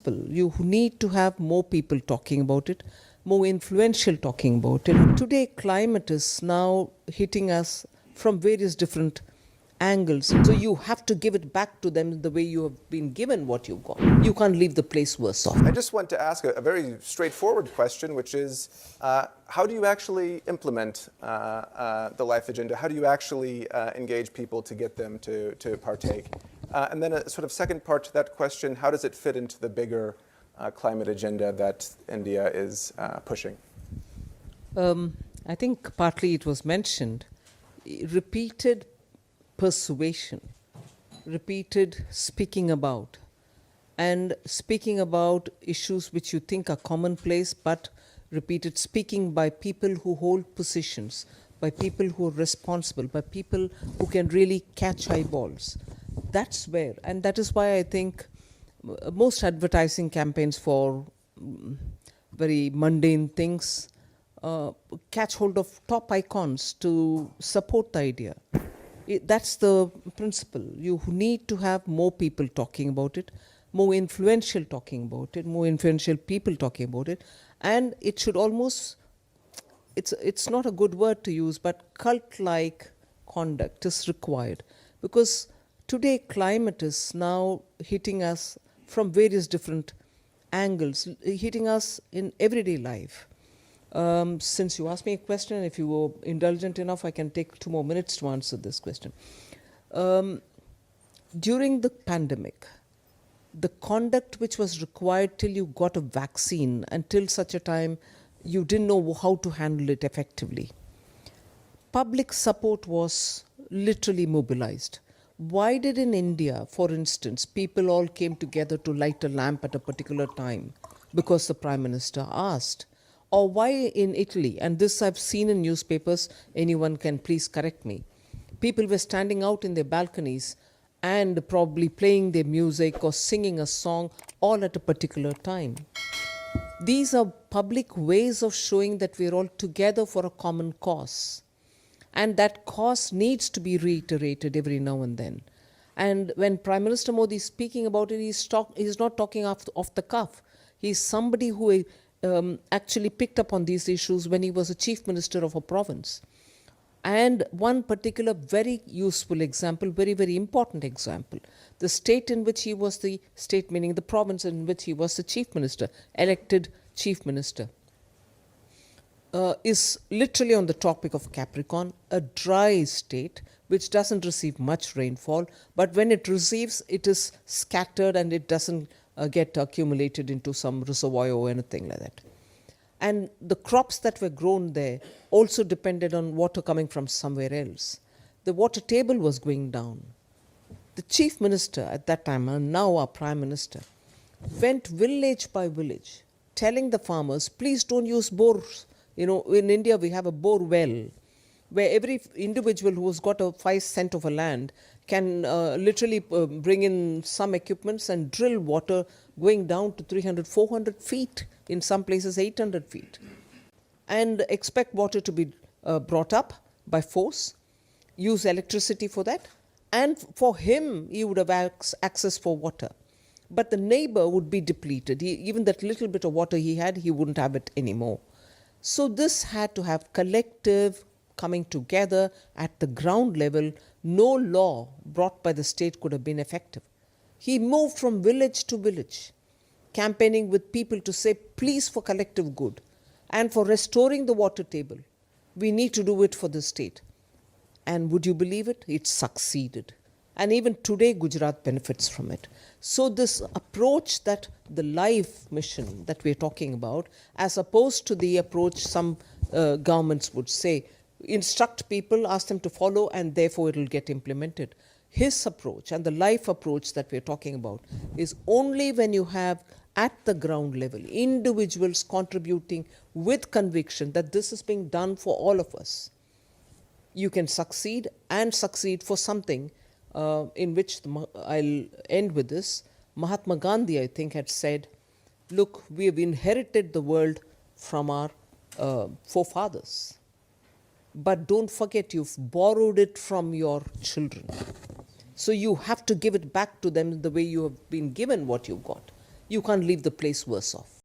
principle. You need to have more people talking about it, more influential talking about it. Today, climate is now hitting us from various different angles. So you have to give it back to them the way you have been given what you've got. You can't leave the place worse off. I just want to ask a very straightforward question, which is, how do you actually implement the life agenda? How do you actually engage people to get them to partake? And then a sort of second part to that question, how does it fit into the bigger climate agenda that India is pushing? I think partly it was mentioned. Repeated persuasion, repeated speaking about, and speaking about issues which you think are commonplace, but repeated speaking by people who hold positions, by people who are responsible, by people who can really catch eyeballs. That's where, and that is why I think most advertising campaigns for very mundane things catch hold of top icons to support the idea. That's the principle. You need to have more people talking about it, more influential talking about it, more influential people talking about it, and it should almost, it's not a good word to use, but cult-like conduct is required, because today climate is now hitting us from various different angles, hitting us in everyday life. Since you asked me a question, if you were indulgent enough, I can take 2 more minutes to answer this question. During the pandemic, the conduct which was required till you got a vaccine, until such a time you didn't know how to handle it effectively, public support was literally mobilized. Why did in India, for instance, people all came together to light a lamp at a particular time? Because the Prime Minister asked. Or why in Italy, and this I've seen in newspapers, anyone can please correct me, people were standing out in their balconies and probably playing their music or singing a song all at a particular time. These are public ways of showing that we're all together for a common cause. And that cause needs to be reiterated every now and then. And when Prime Minister Modi is speaking about it, he's not talking off the cuff. He's somebody who actually picked up on these issues when he was a chief minister of a province. And one particular very useful example, very, very important example, the state in which he was the state, meaning the province in which he was the chief minister, elected chief minister, is literally on the topic of Capricorn, a dry state which doesn't receive much rainfall, but when it receives, it is scattered and it doesn't get accumulated into some reservoir or anything like that. And the crops that were grown there also depended on water coming from somewhere else. The water table was going down. The chief minister at that time, and now our prime minister, went village by village, telling the farmers, please don't use bores. You know, in India we have a bore well, where every individual who has got a 5 cent of a land can literally bring in some equipments and drill water going down to 300, 400 feet, in some places 800 feet, and expect water to be brought up by force, use electricity for that, and for him, he would have access for water. But the neighbor would be depleted. Even that little bit of water he had, he wouldn't have it anymore. So this had to have collective coming together at the ground level. No law brought by the state could have been effective. He moved from village to village, campaigning with people to say, please, for collective good and for restoring the water table, we need to do it for the state. And would you believe it? It succeeded. And even today, Gujarat benefits from it. So this approach that the life mission that we're talking about, as opposed to the approach some governments would say, instruct people, ask them to follow, and therefore it will get implemented. His approach and the life approach that we're talking about is only when you have at the ground level individuals contributing with conviction that this is being done for all of us. You can succeed, and succeed for something in which, I'll end with this, Mahatma Gandhi, I think, had said, look, we have inherited the world from our forefathers. But don't forget, you've borrowed it from your children. So you have to give it back to them the way you have been given what you've got. you can't leave the place worse off.